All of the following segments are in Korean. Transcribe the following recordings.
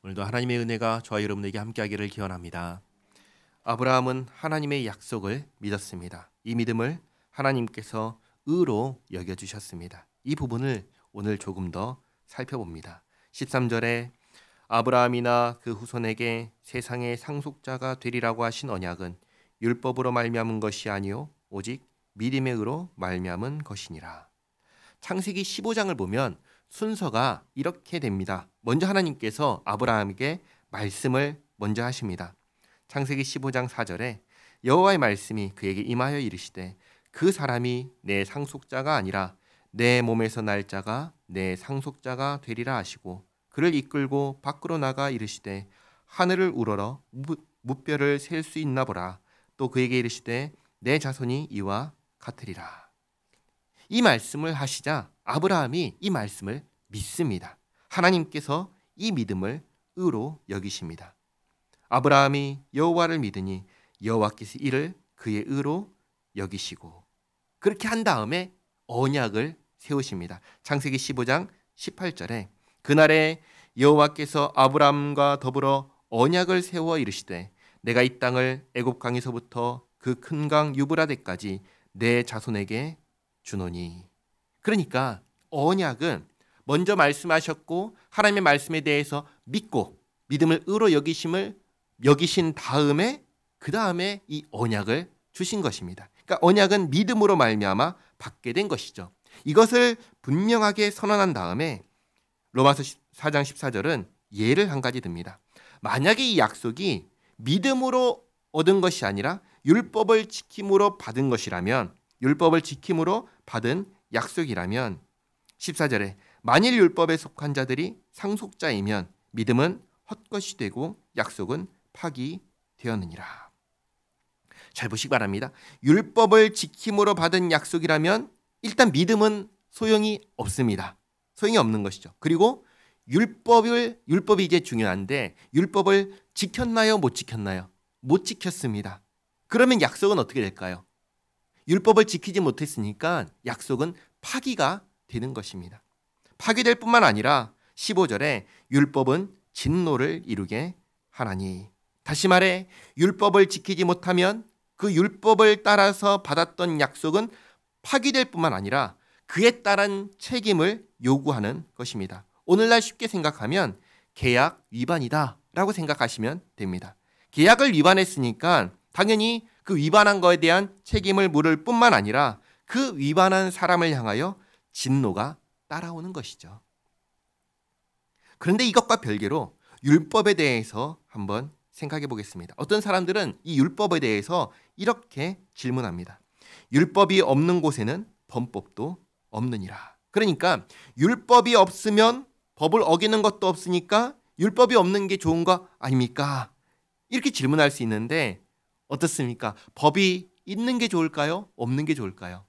오늘도 하나님의 은혜가 저와 여러분에게 함께하기를 기원합니다. 아브라함은 하나님의 약속을 믿었습니다. 이 믿음을 하나님께서 의로 여겨주셨습니다. 이 부분을 오늘 조금 더 살펴봅니다. 13절에 아브라함이나 그 후손에게 세상의 상속자가 되리라고 하신 언약은 율법으로 말미암은 것이 아니요 오직 믿음의 의로 말미암은 것이니라. 창세기 15장을 보면 순서가 이렇게 됩니다. 먼저 하나님께서 아브라함에게 말씀을 먼저 하십니다. 창세기 15장 4절에 여호와의 말씀이 그에게 임하여 이르시되 그 사람이 내 상속자가 아니라 내 몸에서 날 자가 내 상속자가 되리라 하시고 그를 이끌고 밖으로 나가 이르시되 하늘을 우러러 무뼈를 셀 수 있나 보라. 또 그에게 이르시되 내 자손이 이와 같으리라. 이 말씀을 하시자 아브라함이 이 말씀을 믿습니다. 하나님께서 이 믿음을 의로 여기십니다. 아브라함이 여호와를 믿으니 여호와께서 이를 그의 의로 여기시고 그렇게 한 다음에 언약을 세우십니다. 창세기 15장 18절에 그날에 여호와께서 아브라함과 더불어 언약을 세워 이르시되 내가 이 땅을 애굽 강에서부터 그 큰 강 유브라데까지 내 자손에게 주노니. 그러니까 언약은 먼저 말씀하셨고 하나님의 말씀에 대해서 믿고 믿음을 의로 여기신 다음에 그 다음에 이 언약을 주신 것입니다. 그러니까 언약은 믿음으로 말미암아 받게 된 것이죠. 이것을 분명하게 선언한 다음에 로마서 4장 14절은 예를 한 가지 듭니다. 만약에 이 약속이 믿음으로 얻은 것이 아니라 율법을 지킴으로 받은 것이라면, 율법을 지킴으로 받은 약속이라면 14절에 만일 율법에 속한 자들이 상속자이면 믿음은 헛것이 되고 약속은 파기되었느니라. 잘 보시기 바랍니다. 율법을 지킴으로 받은 약속이라면 일단 믿음은 소용이 없습니다. 소용이 없는 것이죠. 그리고 율법이 이제 중요한데 율법을 지켰나요? 못 지켰나요? 못 지켰습니다. 그러면 약속은 어떻게 될까요? 율법을 지키지 못했으니까 약속은 파기가 되는 것입니다. 파기될 뿐만 아니라 15절에 율법은 진노를 이루게 하나니. 다시 말해 율법을 지키지 못하면 그 율법을 따라서 받았던 약속은 파기될 뿐만 아니라 그에 따른 책임을 요구하는 것입니다. 오늘날 쉽게 생각하면 계약 위반이다 라고 생각하시면 됩니다. 계약을 위반했으니까 당연히 그 위반한 거에 대한 책임을 물을 뿐만 아니라 그 위반한 사람을 향하여 진노가 따라오는 것이죠. 그런데 이것과 별개로 율법에 대해서 한번 생각해 보겠습니다. 어떤 사람들은 이 율법에 대해서 이렇게 질문합니다. 율법이 없는 곳에는 범법도 없느니라. 그러니까 율법이 없으면 법을 어기는 것도 없으니까 율법이 없는 게 좋은 거 아닙니까? 이렇게 질문할 수 있는데 어떻습니까? 법이 있는 게 좋을까요? 없는 게 좋을까요?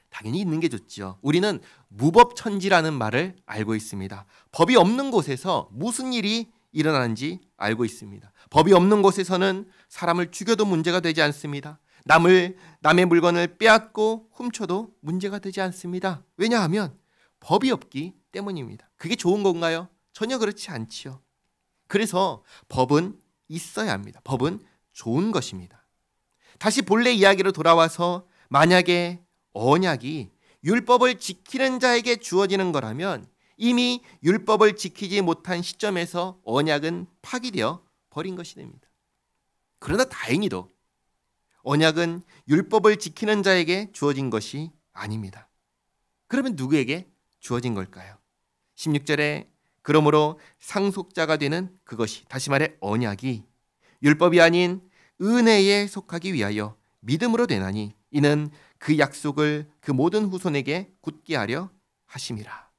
당연히 있는 게 좋죠. 우리는 무법천지라는 말을 알고 있습니다. 법이 없는 곳에서 무슨 일이 일어나는지 알고 있습니다. 법이 없는 곳에서는 사람을 죽여도 문제가 되지 않습니다. 남의 물건을 빼앗고 훔쳐도 문제가 되지 않습니다. 왜냐하면 법이 없기 때문입니다. 그게 좋은 건가요? 전혀 그렇지 않지요. 그래서 법은 있어야 합니다. 법은 좋은 것입니다. 다시 본래 이야기로 돌아와서 만약에 언약이 율법을 지키는 자에게 주어지는 거라면 이미 율법을 지키지 못한 시점에서 언약은 파기되어 버린 것이 됩니다. 그러나 다행히도 언약은 율법을 지키는 자에게 주어진 것이 아닙니다. 그러면 누구에게 주어진 걸까요? 16절에 그러므로 상속자가 되는 그것이, 다시 말해 언약이 율법이 아닌 은혜에 속하기 위하여 믿음으로 되나니 이는 그 약속을 그 모든 후손에게 굳게 하려 하심이라.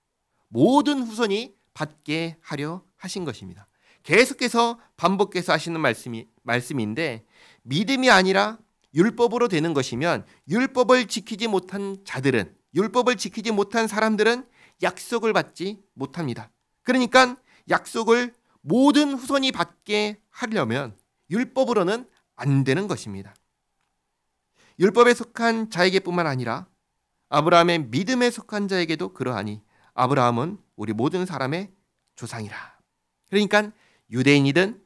모든 후손이 받게 하려 하신 것입니다. 계속해서 반복해서 하시는 말씀인데 믿음이 아니라 율법으로 되는 것이면 율법을 지키지 못한 자들은, 율법을 지키지 못한 사람들은 약속을 받지 못합니다. 그러니까 약속을 모든 후손이 받게 하려면 율법으로는 안 되는 것입니다. 율법에 속한 자에게뿐만 아니라 아브라함의 믿음에 속한 자에게도 그러하니 아브라함은 우리 모든 사람의 조상이라. 그러니까 유대인이든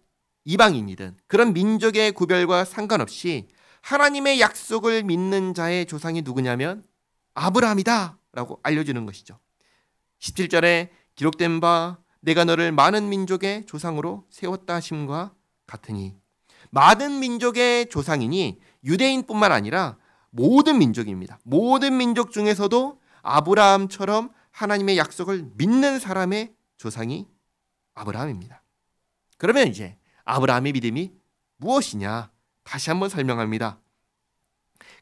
이방인이든 그런 민족의 구별과 상관없이 하나님의 약속을 믿는 자의 조상이 누구냐면 아브라함이다 라고 알려주는 것이죠. 17절에 기록된 바 내가 너를 많은 민족의 조상으로 세웠다 하심과 같으니, 많은 민족의 조상이니 유대인뿐만 아니라 모든 민족입니다. 모든 민족 중에서도 아브라함처럼 하나님의 약속을 믿는 사람의 조상이 아브라함입니다. 그러면 이제 아브라함의 믿음이 무엇이냐? 다시 한번 설명합니다.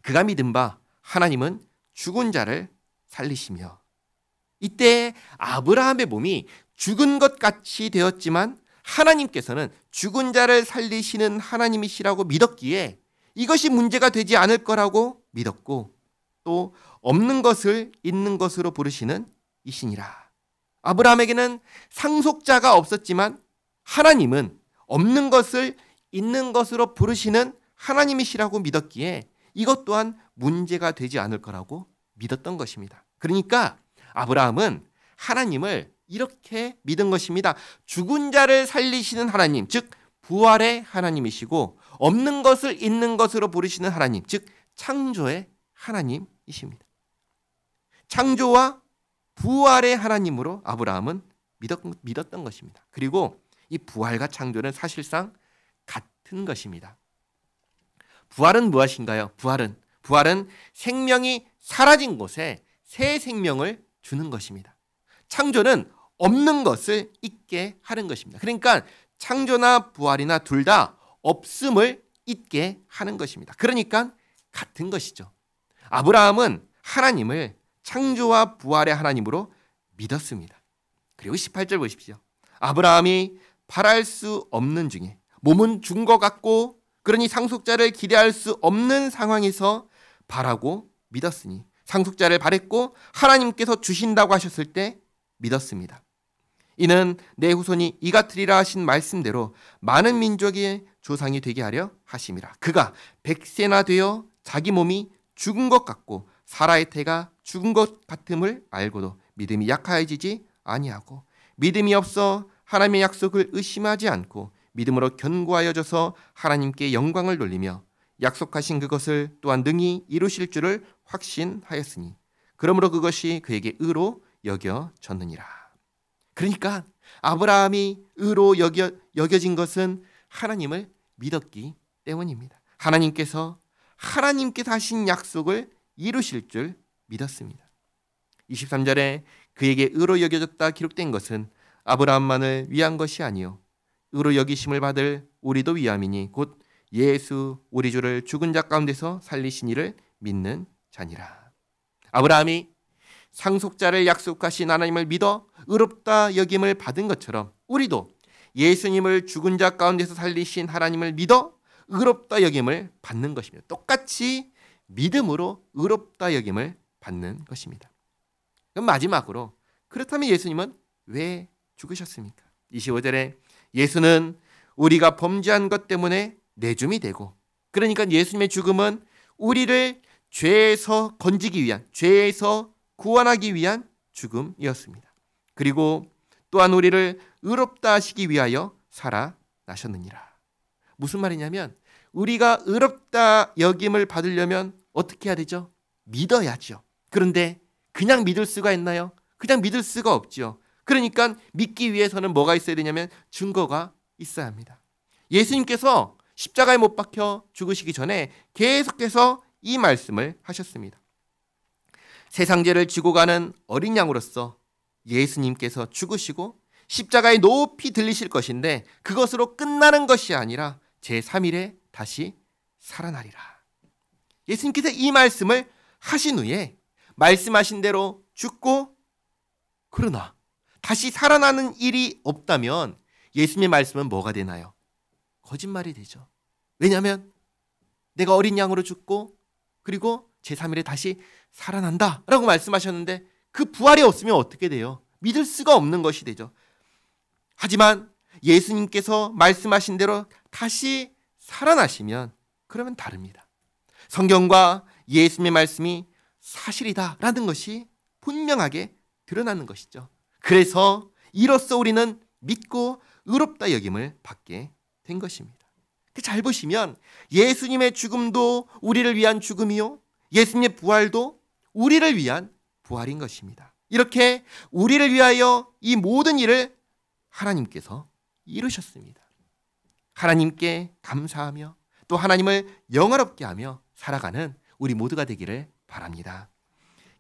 그가 믿은 바 하나님은 죽은 자를 살리시며, 이때 아브라함의 몸이 죽은 것 같이 되었지만 하나님께서는 죽은 자를 살리시는 하나님이시라고 믿었기에 이것이 문제가 되지 않을 거라고 믿었고, 또 없는 것을 있는 것으로 부르시는 이시니라. 아브라함에게는 상속자가 없었지만 하나님은 없는 것을 있는 것으로 부르시는 하나님이시라고 믿었기에 이것 또한 문제가 되지 않을 거라고 믿었던 것입니다. 그러니까 아브라함은 하나님을 이렇게 믿은 것입니다. 죽은 자를 살리시는 하나님, 즉 부활의 하나님이시고 없는 것을 있는 것으로 부르시는 하나님, 즉 창조의 하나님이십니다. 창조와 부활의 하나님으로 아브라함은 믿었던 것입니다. 그리고 이 부활과 창조는 사실상 같은 것입니다. 부활은 무엇인가요? 부활은 생명이 사라진 곳에 새 생명을 주는 것입니다. 창조는 없는 것을 있게 하는 것입니다. 그러니까 창조나 부활이나 둘 다 없음을 있게 하는 것입니다. 그러니까 같은 것이죠. 아브라함은 하나님을 창조와 부활의 하나님으로 믿었습니다. 그리고 18절 보십시오. 아브라함이 바랄 수 없는 중에, 몸은 죽은 것 같고 그러니 상속자를 기대할 수 없는 상황에서 바라고 믿었으니 상속자를 바랬고 하나님께서 주신다고 하셨을 때 믿었습니다. 이는 내 후손이 이 같으리라 하신 말씀대로 많은 민족의 조상이 되게 하려 하심이라. 그가 100세나 되어 자기 몸이 죽은 것 같고 사라의 태가 죽은 것 같음을 알고도 믿음이 약하여지지 아니하고 믿음이 없어 하나님의 약속을 의심하지 않고 믿음으로 견고하여져서 하나님께 영광을 돌리며 약속하신 그것을 또한 능히 이루실 줄을 확신하였으니 그러므로 그것이 그에게 의로 여겨졌느니라. 그러니까 아브라함이 의로 여겨진 것은 하나님을 믿었기 때문입니다. 하나님께서 하신 약속을 이루실 줄 믿었습니다. 23절에 그에게 의로 여겨졌다 기록된 것은 아브라함만을 위한 것이 아니요 의로 여기심을 받을 우리도 위함이니 곧 예수 우리 주를 죽은 자 가운데서 살리신 이를 믿는 자니라. 아브라함이 상속자를 약속하신 하나님을 믿어 의롭다 여김을 받은 것처럼 우리도 예수님을 죽은 자 가운데서 살리신 하나님을 믿어 의롭다 여김을 받는 것입니다. 똑같이 믿음으로 의롭다 여김을 받는 것입니다. 그럼 마지막으로, 그렇다면 예수님은 왜 죽으셨습니까? 25절에 예수는 우리가 범죄한 것 때문에 내줌이 되고, 그러니까 예수님의 죽음은 우리를 죄에서 건지기 위한, 죄에서 구원하기 위한 죽음이었습니다. 그리고 또한 우리를 의롭다 하시기 위하여 살아나셨느니라. 무슨 말이냐면 우리가 의롭다 여김을 받으려면 어떻게 해야 되죠? 믿어야죠. 그런데 그냥 믿을 수가 있나요? 그냥 믿을 수가 없죠. 그러니까 믿기 위해서는 뭐가 있어야 되냐면 증거가 있어야 합니다. 예수님께서 십자가에 못 박혀 죽으시기 전에 계속해서 이 말씀을 하셨습니다. 세상 죄를 지고 가는 어린 양으로서 예수님께서 죽으시고 십자가에 높이 들리실 것인데 그것으로 끝나는 것이 아니라 제3일에 다시 살아나리라. 예수님께서 이 말씀을 하신 후에 말씀하신 대로 죽고 그러나 다시 살아나는 일이 없다면 예수님의 말씀은 뭐가 되나요? 거짓말이 되죠. 왜냐하면 내가 어린 양으로 죽고 그리고 제3일에 다시 살아난다 라고 말씀하셨는데 그 부활이 없으면 어떻게 돼요? 믿을 수가 없는 것이 되죠. 하지만 예수님께서 말씀하신 대로 다시 살아나시면 그러면 다릅니다. 성경과 예수님의 말씀이 사실이다라는 것이 분명하게 드러나는 것이죠. 그래서 이로써 우리는 믿고 의롭다 여김을 받게 된 것입니다. 잘 보시면 예수님의 죽음도 우리를 위한 죽음이요, 예수님의 부활도 우리를 위한 부활인 것입니다. 이렇게 우리를 위하여 이 모든 일을 하나님께서 이루셨습니다. 하나님께 감사하며 또 하나님을 영화롭게 하며 살아가는 우리 모두가 되기를 바랍니다.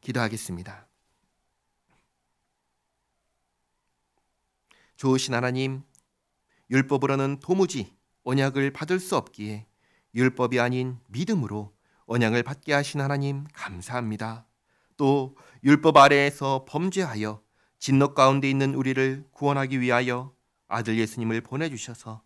기도하겠습니다. 좋으신 하나님, 율법으로는 도무지 언약을 받을 수 없기에 율법이 아닌 믿음으로 언약을 받게 하신 하나님 감사합니다. 또 율법 아래에서 범죄하여 진노 가운데 있는 우리를 구원하기 위하여 아들 예수님을 보내주셔서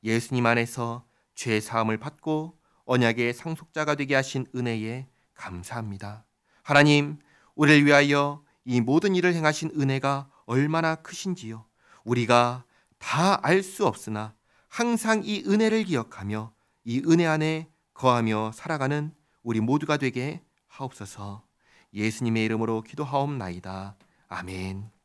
예수님 안에서 죄 사함을 받고 언약의 상속자가 되게 하신 은혜에 감사합니다. 하나님, 우리를 위하여 이 모든 일을 행하신 은혜가 얼마나 크신지요, 우리가 다 알 수 없으나 항상 이 은혜를 기억하며 이 은혜 안에 거하며 살아가는 우리 모두가 되게 하옵소서. 예수님의 이름으로 기도하옵나이다. 아멘.